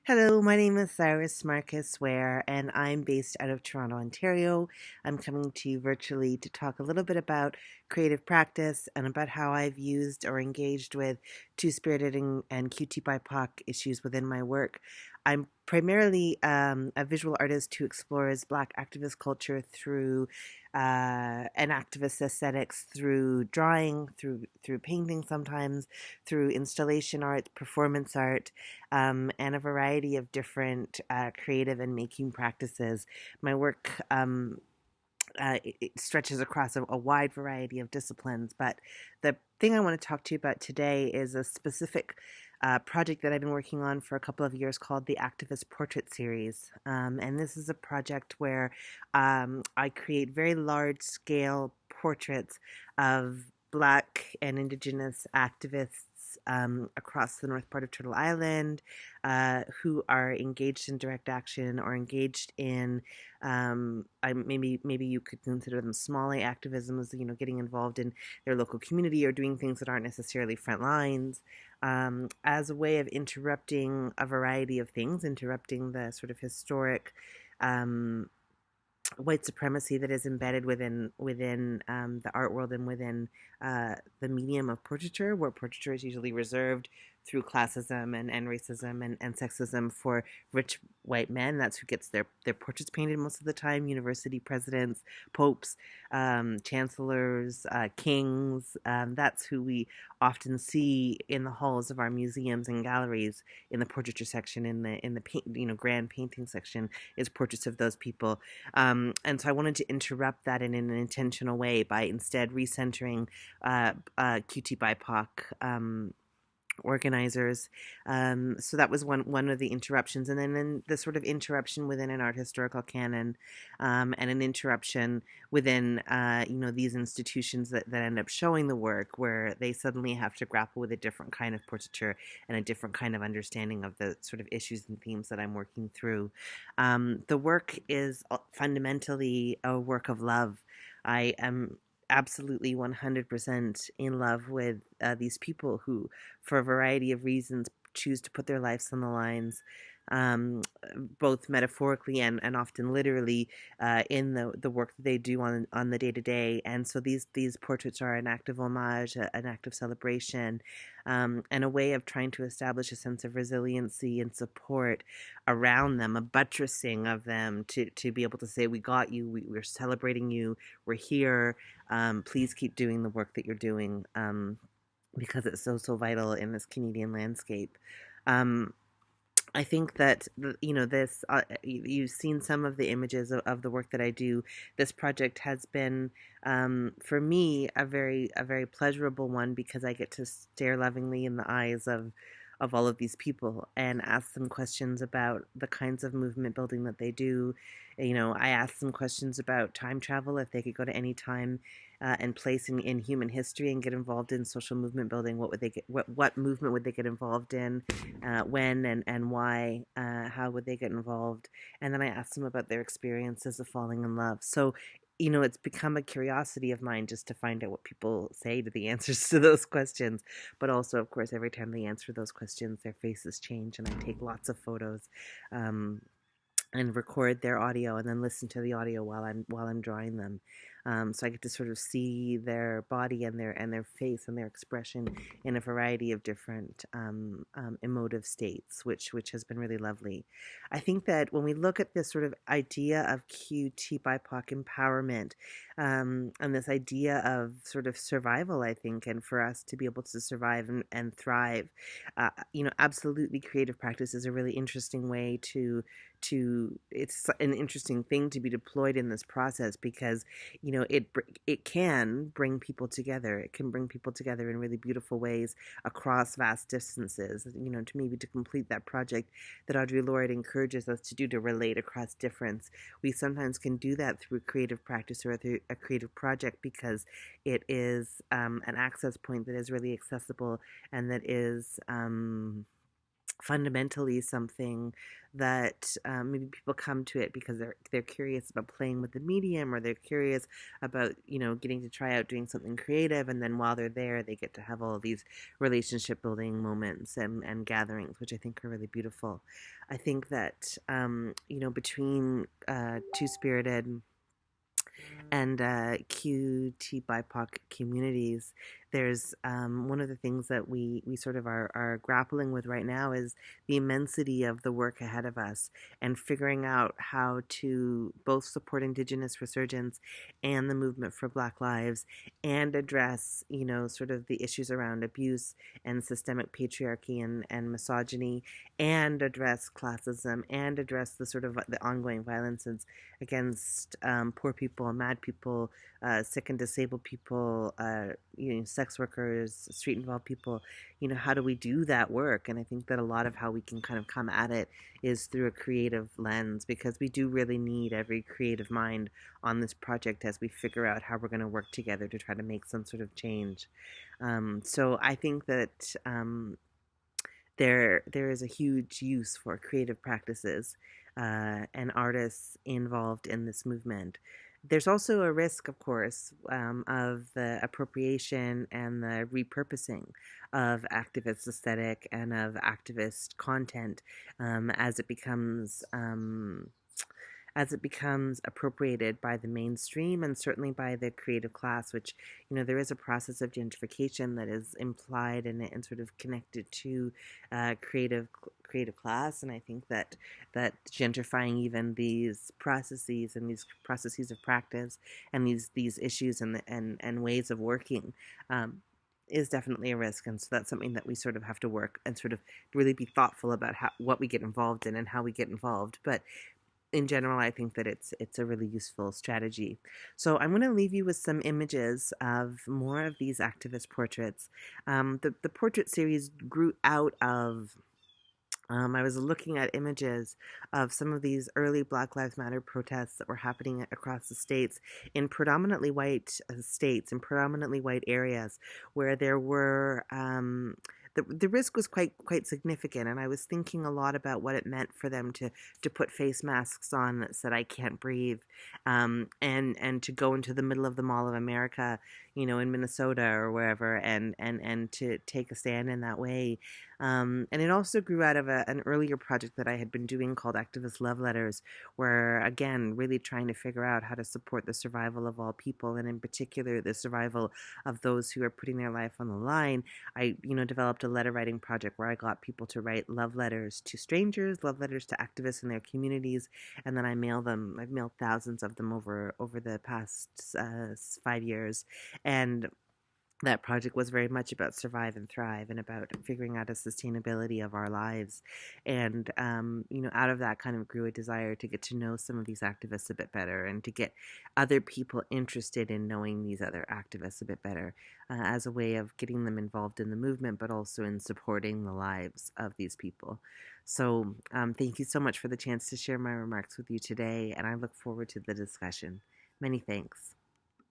Hello, my name is Cyrus Marcus Ware, and I'm based out of Toronto, Ontario. I'm coming to you virtually to talk a little bit about creative practice and about how I've used or engaged with two-spirited and QT BIPOC issues within my work. I'm primarily a visual artist who explores Black activist culture through and activist aesthetics through drawing, through painting sometimes, through installation art, performance art, and a variety of different creative and making practices. My work it stretches across a wide variety of disciplines, but the thing I want to talk to you about today is a specific project that I've been working on for a couple of years called the Activist Portrait Series. And this is a project where I create very large scale portraits of Black and Indigenous activists across the north part of Turtle Island who are engaged in direct action or engaged in maybe you could consider them small A activism, as getting involved in their local community or doing things that aren't necessarily front lines, as a way of interrupting a variety of things, interrupting the sort of historic um, white supremacy that is embedded within the art world and within the medium of portraiture, where portraiture is usually reserved through classism and racism and sexism for rich white men. That's who gets their portraits painted most of the time. University presidents, popes, chancellors, kings. That's who we often see in the halls of our museums and galleries in the portraiture section, in the grand painting section, is portraits of those people. And so I wanted to interrupt that in an intentional way by instead recentering QT BIPOC organizers. So that was one of the interruptions, and then the sort of interruption within an art historical canon, and an interruption within these institutions that end up showing the work, where they suddenly have to grapple with a different kind of portraiture and a different kind of understanding of the sort of issues and themes that I'm working through. The work is fundamentally a work of love. I am absolutely 100% in love with these people who, for a variety of reasons, choose to put their lives on the lines, um, both metaphorically and often literally, in the work that they do on the day to day. And so these portraits are an act of homage, an act of celebration, and a way of trying to establish a sense of resiliency and support around them, a buttressing of them to be able to say, we got you, we're celebrating you, we're here, please keep doing the work that you're doing, because it's so vital in this Canadian landscape. Um, I think that this you've seen some of the images of the work that I do. This project has been, for me, a very pleasurable one, because I get to stare lovingly in the eyes of all of these people and ask them questions about the kinds of movement building that they do. I asked them questions about time travel, if they could go to any time and place in human history and get involved in social movement building. What would they get? What movement would they get involved in? When and why? How would they get involved? And then I asked them about their experiences of falling in love. So, it's become a curiosity of mine just to find out what people say to the answers to those questions. But also, of course, every time they answer those questions, their faces change, and I take lots of photos. And record their audio and then listen to the audio while I'm drawing them. So I get to sort of see their body and their face and their expression in a variety of different emotive states, which has been really lovely. I think that when we look at this sort of idea of QT BIPOC empowerment, and this idea of sort of survival, I think, and for us to be able to survive and thrive, absolutely creative practice is a really interesting way to it's an interesting thing to be deployed in this process, because it can bring people together. It can bring people together in really beautiful ways across vast distances. To complete that project that Audre Lorde encourages us to do, to relate across difference, we sometimes can do that through creative practice or through a creative project, because it is an access point that is really accessible and that is fundamentally something that maybe people come to it because they're curious about playing with the medium, or they're curious about getting to try out doing something creative, and then while they're there they get to have all of these relationship building moments and gatherings, which I think are really beautiful. I think that between Two Spirited and QT BIPOC communities, there's one of the things that we sort of are grappling with right now is the immensity of the work ahead of us, and figuring out how to both support Indigenous resurgence and the movement for Black lives, and address, sort of the issues around abuse and systemic patriarchy and misogyny, and address classism, and address the sort of the ongoing violences against poor people, mad people, sick and disabled people, sex workers, street involved people. How do we do that work? And I think that a lot of how we can kind of come at it is through a creative lens, because we do really need every creative mind on this project as we figure out how we're going to work together to try to make some sort of change. So I think that there is a huge use for creative practices and artists involved in this movement. There's also a risk, of course, of the appropriation and the repurposing of activist aesthetic and of activist content as it becomes appropriated by the mainstream, and certainly by the creative class, which, there is a process of gentrification that is implied and sort of connected to creative class. And I think that gentrifying even these processes and these processes of practice and these issues and ways of working is definitely a risk. And so that's something that we sort of have to work and sort of really be thoughtful about what we get involved in and how we get involved. But in general, I think that it's a really useful strategy. So I'm going to leave you with some images of more of these activist portraits. The portrait series grew out of I was looking at images of some of these early Black Lives Matter protests that were happening across the states, in predominantly white states, in predominantly white areas, where there were the risk was quite significant. And I was thinking a lot about what it meant for them to put face masks on that said "I can't breathe," and to go into the middle of the Mall of America, in Minnesota or wherever, and to take a stand in that way. And it also grew out of an earlier project that I had been doing called Activist Love Letters, where, again, really trying to figure out how to support the survival of all people, and in particular, the survival of those who are putting their life on the line. I, developed a letter writing project where I got people to write love letters to strangers, love letters to activists in their communities, and then I mail them. I've mailed thousands of them over the past 5 years. And that project was very much about survive and thrive, and about figuring out a sustainability of our lives. And, out of that kind of grew a desire to get to know some of these activists a bit better, and to get other people interested in knowing these other activists a bit better, as a way of getting them involved in the movement, but also in supporting the lives of these people. So thank you so much for the chance to share my remarks with you today, and I look forward to the discussion. Many thanks.